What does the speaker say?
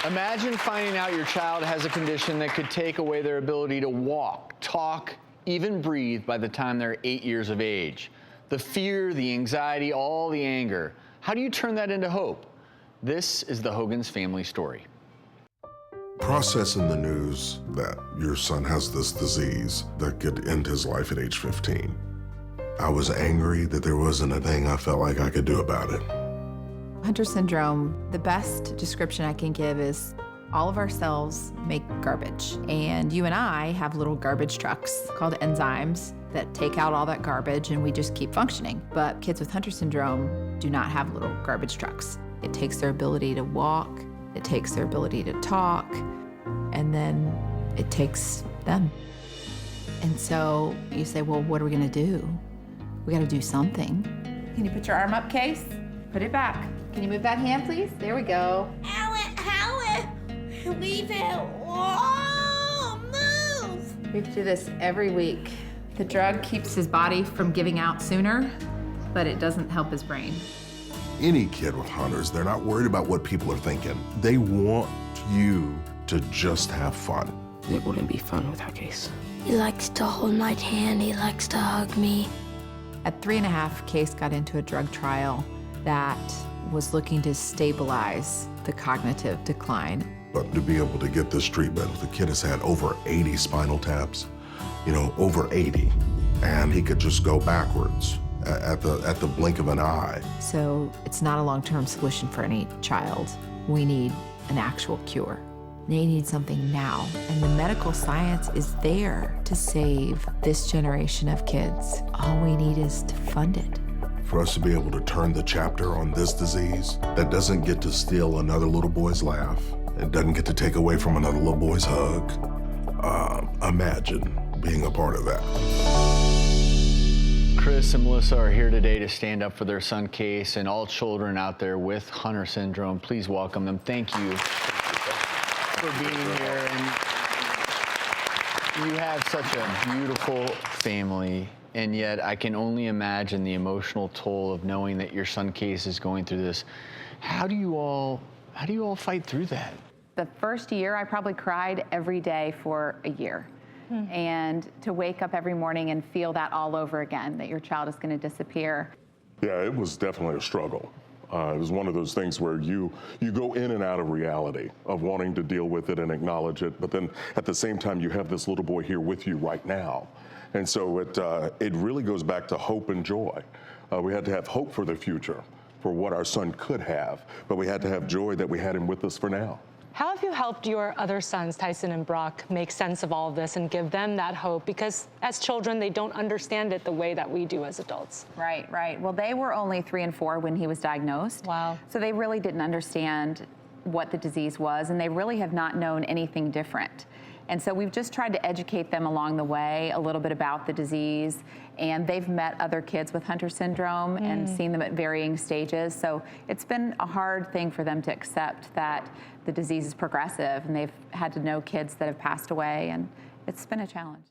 Imagine finding out your child has a condition that could take away their ability to walk, talk, even breathe by the time they're 8 years of age. The fear, the anxiety, all the anger. How do you turn that into hope? This is the Hogan's family story. Processing the news that your son has this disease that could end his life at age 15. I was angry that there wasn't a thing I felt like I could do about it. Hunter syndrome, the best description I can give is all of our cells make garbage. And you and I have little garbage trucks called enzymes that take out all that garbage and we just keep functioning. But kids with Hunter syndrome do not have little garbage trucks. It takes their ability to walk, it takes their ability to talk, and then it takes them. And so you say, well, what are we gonna do? We gotta do something. Can you put your arm up, Case? Put it back. Can you move that hand, please? There we go. Leave it. Whoa, move. We have to do this every week. The drug keeps his body from giving out sooner, but it doesn't help his brain. Any kid with Hunters, they're not worried about what people are thinking. They want you to just have fun. It wouldn't be fun without Case. He likes to hold my hand. He likes to hug me. At 3.5, Case got into a drug trial that was looking to stabilize the cognitive decline. But to be able to get this treatment, the kid has had over 80 spinal taps, over 80. And he could just go backwards at the blink of an eye. So it's not a long-term solution for any child. We need an actual cure. They need something now. And the medical science is there to save this generation of kids. All we need is to fund it. For us to be able to turn the chapter on this disease that doesn't get to steal another little boy's laugh, it doesn't get to take away from another little boy's hug. Imagine being a part of that. Chris and Melissa are here today to stand up for their son Case and all children out there with Hunter syndrome. Please welcome them. Thank you for being here. And you have such a beautiful family, and yet I can only imagine the emotional toll of knowing that your son Case is going through this. How do you all fight through that? The first year, I probably cried every day for a year. And to wake up every morning and feel that all over again, that your child is going to disappear. Yeah, it was definitely a struggle. It was one of those things where you go in and out of reality of wanting to deal with it and acknowledge it, but then at the same time, you have this little boy here with you right now. And so it really goes back to hope and joy. We had to have hope for the future, for what our son could have, but we had to have joy that we had him with us for now. How have you helped your other sons, Tyson and Brock, make sense of all of this and give them that hope? Because as children, they don't understand it the way that we do as adults. Right, right. Well, they were only 3 and 4 when he was diagnosed. Wow. So they really didn't understand what the disease was, and they really have not known anything different. And so we've just tried to educate them along the way a little bit about the disease, and they've met other kids with Hunter syndrome and seen them at varying stages. So it's been a hard thing for them to accept that the disease is progressive, and they've had to know kids that have passed away, and it's been a challenge.